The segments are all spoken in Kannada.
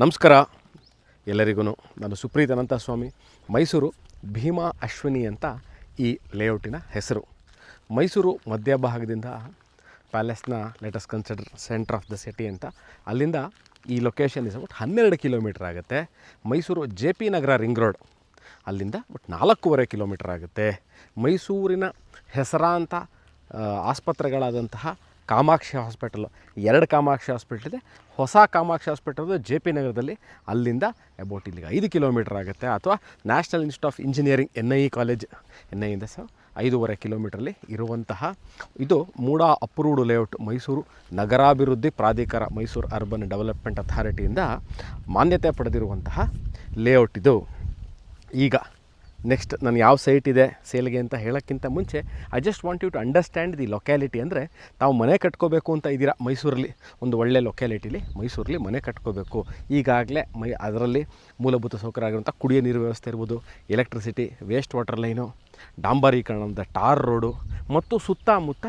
ನಮಸ್ಕಾರ ಎಲ್ಲರಿಗೂ. ನಾನು ಸುಪ್ರೀತ್ ಅನಂತಸ್ವಾಮಿ. ಮೈಸೂರು ಭೀಮಾ ಅಶ್ವಿನಿ ಅಂತ ಈ ಲೇಔಟಿನ ಹೆಸರು. ಮೈಸೂರು ಮಧ್ಯಭಾಗದಿಂದ ಪ್ಯಾಲೇಸ್ನ let's consider centre of the city ಅಂತ, ಅಲ್ಲಿಂದ ಈ ಲೊಕೇಶನ್ ಇಸ್ ಅಬೌಟ್ 12 ಕಿಲೋಮೀಟರ್ ಆಗುತ್ತೆ. Mysuru JP Nagar ring road ಅಲ್ಲಿಂದ ಬಟ್ 4.5 ಕಿಲೋಮೀಟರ್ ಆಗುತ್ತೆ. ಮೈಸೂರಿನ ಹೆಸರಾಂತ ಆಸ್ಪತ್ರೆಗಳಾದಂತಹ ಕಾಮಾಕ್ಷಿ ಹಾಸ್ಪಿಟಲು, 2 ಕಾಮಾಕ್ಷಿ ಹಾಸ್ಪಿಟಲ್ ಇದೆ. ಹೊಸ ಕಾಮಾಕ್ಷಿ ಹಾಸ್ಪಿಟಲ್ JP ನಗರದಲ್ಲಿ, ಅಲ್ಲಿಂದ ಅಬೌಟ್ ಇಲ್ಲಿಗೆ 5 ಕಿಲೋಮೀಟರ್ ಆಗುತ್ತೆ. ಅಥವಾ national institute of engineering NIE college, NIEಯಿಂದ 5.5 ಕಿಲೋಮೀಟ್ರಲ್ಲಿ ಇರುವಂತಹ ಇದು ಮೂಡಾ ಅಪ್ರೂವ್ಡ್ ಲೇಔಟ್. ಮೈಸೂರು ನಗರಾಭಿವೃದ್ಧಿ ಪ್ರಾಧಿಕಾರ, ಮೈಸೂರು ಅರ್ಬನ್ ಡೆವಲಪ್ಮೆಂಟ್ ಅಥಾರಿಟಿಯಿಂದ ಮಾನ್ಯತೆ ಪಡೆದಿರುವಂತಹ ಲೇಔಟ್ ಇದು. ಈಗ ನೆಕ್ಸ್ಟ್ ನಾನು ಯಾವ ಸೈಟ್ ಇದೆ ಸೇಲ್ಗೆ ಅಂತ ಹೇಳೋಕ್ಕಿಂತ ಮುಂಚೆ I just want you to understand the locality. ಅಂದರೆ ತಾವು ಮನೆ ಕಟ್ಕೋಬೇಕು ಅಂತ ಇದ್ದೀರಾ ಮೈಸೂರಲ್ಲಿ, ಒಂದು ಒಳ್ಳೆ ಲೊಕ್ಯಾಲಿಟಿಲಿ ಮೈಸೂರಲ್ಲಿ ಮನೆ ಕಟ್ಕೋಬೇಕು. ಈಗಾಗಲೇ ಅದರಲ್ಲಿ ಮೂಲಭೂತ ಸೌಕರ್ಯ ಆಗಿರುವಂಥ ಕುಡಿಯೋ ನೀರು ವ್ಯವಸ್ಥೆ ಇರ್ಬೋದು, ಎಲೆಕ್ಟ್ರಿಸಿಟಿ, ವೇಸ್ಟ್ ವಾಟರ್ ಲೈನು, ಡಾಂಬರೀಕರಣದ ಟಾರ್ ರೋಡು ಮತ್ತು ಸುತ್ತಮುತ್ತ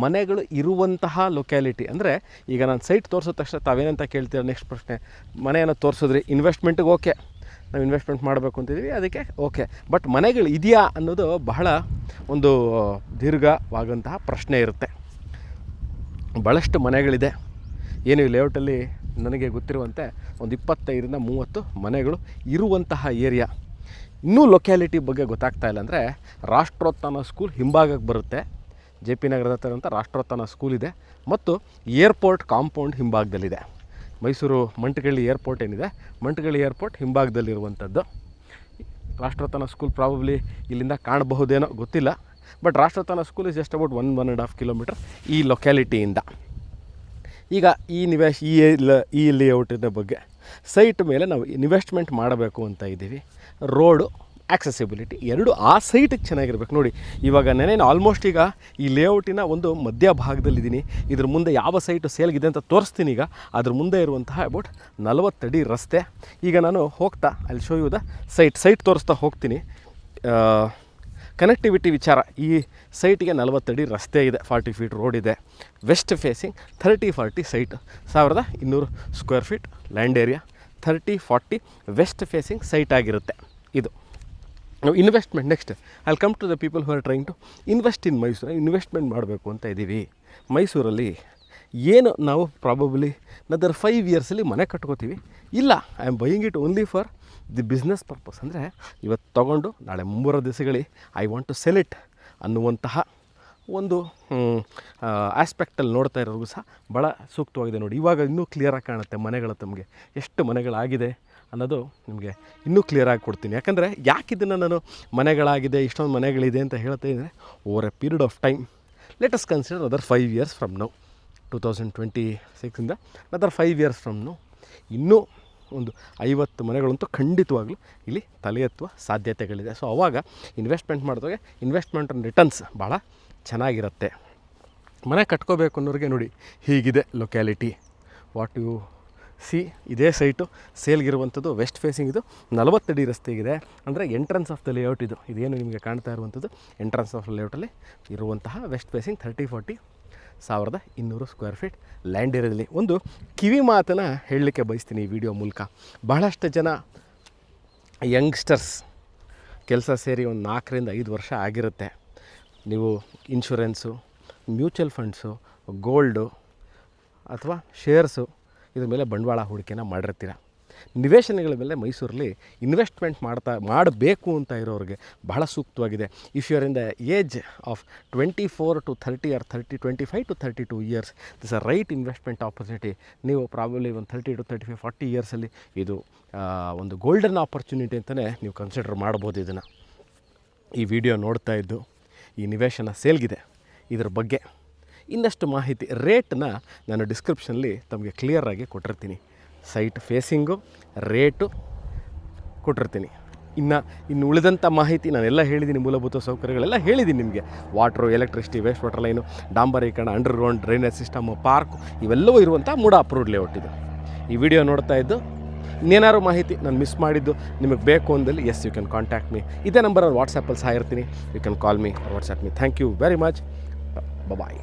ಮನೆಗಳು ಇರುವಂತಹ ಲೊಕ್ಯಾಲಿಟಿ. ಅಂದರೆ ಈಗ ನಾನು ಸೈಟ್ ತೋರಿಸಿದ ತಕ್ಷಣ ತಾವೇನಂತ ಕೇಳ್ತೀರ, ನೆಕ್ಸ್ಟ್ ಪ್ರಶ್ನೆ, ಮನೆಯನ್ನು ತೋರಿಸಿದ್ರಿ, ಇನ್ವೆಸ್ಟ್ಮೆಂಟ್ಗೆ ಓಕೆ, ನಾವು ಇನ್ವೆಸ್ಟ್ಮೆಂಟ್ ಮಾಡಬೇಕು ಅಂತಿದ್ದೀವಿ, ಅದಕ್ಕೆ ಓಕೆ, ಬಟ್ ಮನೆಗಳು ಇದೆಯಾ ಅನ್ನೋದು ಬಹಳ ಒಂದು ದೀರ್ಘವಾದಂತಹ ಪ್ರಶ್ನೆ ಇರುತ್ತೆ. ಭಾಳಷ್ಟು ಮನೆಗಳಿದೆ. ಏನು ಈ ಲೇಔಟಲ್ಲಿ ನನಗೆ ಗೊತ್ತಿರುವಂತೆ ಒಂದು 25-30 ಮನೆಗಳು ಇರುವಂತಹ ಏರಿಯಾ. ಇನ್ನೂ ಲೊಕ್ಯಾಲಿಟಿ ಬಗ್ಗೆ ಗೊತ್ತಾಗ್ತಾ ಇಲ್ಲ. ಅಂದರೆ ರಾಷ್ಟ್ರೋತ್ಥಾನ ಸ್ಕೂಲ್ ಹಿಂಭಾಗಕ್ಕೆ ಬರುತ್ತೆ. JP ನಗರದ ಹತ್ರ ಅಂತ ರಾಷ್ಟ್ರೋತ್ಥಾನ ಸ್ಕೂಲ್ ಇದೆ ಮತ್ತು ಏರ್ಪೋರ್ಟ್ ಕಾಂಪೌಂಡ್ ಹಿಂಭಾಗದಲ್ಲಿದೆ. ಮೈಸೂರು ಮಂಟಗಳ್ಳಿ ಏರ್ಪೋರ್ಟ್ ಏನಿದೆ, ಮಂಟಗಳ್ಳಿ ಏರ್ಪೋರ್ಟ್ ಹಿಂಭಾಗದಲ್ಲಿರುವಂಥದ್ದು. ರಾಷ್ಟ್ರೋತ್ಥಾನ ಸ್ಕೂಲ್ ಪ್ರಾಬಬ್ಲಿ ಇಲ್ಲಿಂದ ಕಾಣಬಹುದೇನೋ ಗೊತ್ತಿಲ್ಲ, but Rashtrotthana school is just about 1.5 kilometre ಈ ಲೊಕ್ಯಾಲಿಟಿಯಿಂದ. ಈಗ ಈ ಲೇಔಟಿನ ಬಗ್ಗೆ, ಸೈಟ್ ಮೇಲೆ ನಾವು ಇನ್ವೆಸ್ಟ್ಮೆಂಟ್ ಮಾಡಬೇಕು ಅಂತ ಇದ್ದೀವಿ. ರೋಡು, ಆಕ್ಸೆಸಿಬಿಲಿಟಿ ಎರಡು ಆ ಸೈಟಿಗೆ ಚೆನ್ನಾಗಿರ್ಬೇಕು. ನೋಡಿ, ಇವಾಗ ನಾನೇನು ಆಲ್ಮೋಸ್ಟ್ ಈಗ ಈ ಲೇಔಟಿನ ಒಂದು ಮಧ್ಯಭಾಗದಲ್ಲಿದ್ದೀನಿ. ಇದ್ರ ಮುಂದೆ ಯಾವ ಸೈಟು ಸೇಲ್ಗಿದೆ ಅಂತ ತೋರಿಸ್ತೀನಿ. ಈಗ ಅದ್ರ ಮುಂದೆ ಇರುವಂತಹ ಅಬೌಟ್ 40 ಅಡಿ ರಸ್ತೆ. ಈಗ ನಾನು ಹೋಗ್ತಾ ಅಲ್ಲಿ ಶೋ ಯು ದ ಸೈಟ್ ತೋರಿಸ್ತಾ ಹೋಗ್ತೀನಿ. ಕನೆಕ್ಟಿವಿಟಿ ವಿಚಾರ, ಈ ಸೈಟಿಗೆ 40 ಅಡಿ ರಸ್ತೆ ಇದೆ, 40 ಫೀಟ್ ರೋಡ್ ಇದೆ. West facing 30-40 site, 1200 square feet land area, 30-40 west facing site ಆಗಿರುತ್ತೆ ಇದು. ನಾವು investment next I will come to the people who are trying to invest in Mysuru. Investment ಮಾಡಬೇಕು ಅಂತ ಇದ್ದೀವಿ ಮೈಸೂರಲ್ಲಿ. ಏನು ನಾವು ಪ್ರಾಬಬ್ಲಿ ನದರ್ 5 ಇಯರ್ಸಲ್ಲಿ ಮನೆ ಕಟ್ಕೋತೀವಿ. ಇಲ್ಲ, I am buying it only for the business purpose. ಅಂದರೆ ಇವತ್ತು ತೊಗೊಂಡು ನಾಳೆ ಮುಂಬರೋ ದಿವಸಗಳಿಗೆ I want to sell it ಅನ್ನುವಂತಹ ಒಂದು ಆಸ್ಪೆಕ್ಟಲ್ಲಿ ನೋಡ್ತಾ ಇರೋರಿಗೂ ಸಹ ಭಾಳ ಸೂಕ್ತವಾಗಿದೆ. ನೋಡಿ, ಇವಾಗ ಇನ್ನೂ ಕ್ಲಿಯರಾಗಿ ಕಾಣುತ್ತೆ ಮನೆಗಳು, ತಮಗೆ ಎಷ್ಟು ಮನೆಗಳಾಗಿದೆ ಅನ್ನೋದು ನಿಮಗೆ ಇನ್ನೂ ಕ್ಲಿಯರಾಗಿ ಕೊಡ್ತೀನಿ. ಯಾಕಂದರೆ ಯಾಕೆ ಇದನ್ನು ನಾನು ಮನೆಗಳಾಗಿದೆ, ಇಷ್ಟೊಂದು ಮನೆಗಳಿದೆ ಅಂತ ಹೇಳ್ತಾ ಇದ್ದರೆ, over a period of time, let us consider other 5 years from now, 2026ಇಂದ ಅದರ್ 5 ಇಯರ್ಸ್ ಫ್ರಮ್ ನೌ ಇನ್ನೂ ಒಂದು 50 ಮನೆಗಳಂತೂ ಖಂಡಿತವಾಗ್ಲೂ ಇಲ್ಲಿ ತಲೆ ಎತ್ತುವ ಸಾಧ್ಯತೆಗಳಿದೆ. ಸೊ ಆವಾಗ ಇನ್ವೆಸ್ಟ್ಮೆಂಟ್ ಮಾಡಿದಾಗ ಇನ್ವೆಸ್ಟ್ಮೆಂಟ್ ರಿಟರ್ನ್ಸ್ ಭಾಳ ಚೆನ್ನಾಗಿರುತ್ತೆ. ಮನೆ ಕಟ್ಕೋಬೇಕು ಅನ್ನೋರಿಗೆ ನೋಡಿ, ಹೀಗಿದೆ ಲೊಕ್ಯಾಲಿಟಿ. ವಾಟ್ ಯು ಸಿ, ಇದೇ ಸೈಟು ಸೇಲ್ಗಿರುವಂಥದ್ದು. ವೆಸ್ಟ್ ಫೇಸಿಂಗ್ ಇದು, 40 ಅಡಿ ರಸ್ತೆಗಿದೆ. ಅಂದರೆ ಎಂಟ್ರೆನ್ಸ್ ಆಫ್ ದ ಲೇಔಟ್ ಇದು. ಇದೇನು ನಿಮಗೆ ಕಾಣ್ತಾ ಇರುವಂಥದ್ದು ಎಂಟ್ರೆನ್ಸ್ ಆಫ್ ಲೇಔಟಲ್ಲಿ ಇರುವಂತಹ west facing 30-40 1200 square feet land ಏರಿಯಾದಲ್ಲಿ. ಒಂದು ಕಿವಿ ಮಾತನ್ನು ಹೇಳಲಿಕ್ಕೆ ಬಯಸ್ತೀನಿ ಈ ವಿಡಿಯೋ ಮೂಲಕ. ಬಹಳಷ್ಟು ಜನ ಯಂಗ್ಸ್ಟರ್ಸ್ ಕೆಲಸ ಸೇರಿ ಒಂದು 4-5 ವರ್ಷ ಆಗಿರುತ್ತೆ. ನೀವು ಇನ್ಶೂರೆನ್ಸು, ಮ್ಯೂಚುವಲ್ ಫಂಡ್ಸು, ಗೋಲ್ಡು ಅಥವಾ ಶೇರ್ಸು, ಇದ್ರ ಮೇಲೆ ಬಂಡವಾಳ ಹೂಡಿಕೆನ ಮಾಡಿರ್ತೀರ. ನಿವೇಶನಗಳ ಮೇಲೆ ಮೈಸೂರಲ್ಲಿ ಇನ್ವೆಸ್ಟ್ಮೆಂಟ್ ಮಾಡಬೇಕು ಅಂತ ಇರೋರಿಗೆ ಬಹಳ ಸೂಕ್ತವಾಗಿದೆ. If you are in the age of 24 to 30 or 25 to 32 years, this a right investment opportunity. ನೀವು ಪ್ರಾಬಬ್ಲಿ ಒಂದು 30 to 35-40 ಇಯರ್ಸಲ್ಲಿ ಇದು ಒಂದು ಗೋಲ್ಡನ್ ಆಪರ್ಚುನಿಟಿ ಅಂತಲೇ ನೀವು ಕನ್ಸಿಡರ್ ಮಾಡ್ಬೋದು ಇದನ್ನು. ಈ ವಿಡಿಯೋ ನೋಡ್ತಾ ಇದ್ದು ಈ ನಿವೇಶನ ಸೇಲ್ಗಿದೆ, ಇದ್ರ ಬಗ್ಗೆ ಇನ್ನಷ್ಟು ಮಾಹಿತಿ, ರೇಟನ್ನ ನಾನು ಡಿಸ್ಕ್ರಿಪ್ಷನಲ್ಲಿ ತಮಗೆ ಕ್ಲಿಯರಾಗಿ ಕೊಟ್ಟಿರ್ತೀನಿ. ಸೈಟ್ ಫೇಸಿಂಗು, ರೇಟು ಕೊಟ್ಟಿರ್ತೀನಿ. ಇನ್ನು ಉಳಿದಂಥ ಮಾಹಿತಿ ನಾನೆಲ್ಲ ಹೇಳಿದ್ದೀನಿ. ಮೂಲಭೂತ ಸೌಕರ್ಯಗಳೆಲ್ಲ ಹೇಳಿದ್ದೀನಿ ನಿಮಗೆ. Water, electricity, waste water line, ಡಾಂಬರೀಕರಣ, ಅಂಡರ್ಗ್ರೌಂಡ್ ಡ್ರೈನೇಜ್ ಸಿಸ್ಟಮು, ಪಾರ್ಕು, ಇವೆಲ್ಲವೂ ಇರುವಂಥ ಮೂಡಾ ಅಪ್ರೂವ್ಡ್ ಲೇಔಟ್ ಇದು. ಈ ವಿಡಿಯೋ ನೋಡ್ತಾ ಇದ್ದು ಇನ್ನೇನಾದ್ರು ಮಾಹಿತಿ ನಾನು ಮಿಸ್ ಮಾಡಿದ್ದು ನಿಮಗೆ ಬೇಕು ಅಂದಲ್ಲಿ, yes, you can contact me. ಇದೇ ನಂಬರಲ್ಲಿ ವಾಟ್ಸಪ್ಪಲ್ಲಿ ಸಹ ಇರ್ತೀನಿ. You can call me, WhatsApp me. Thank you very much. Bye.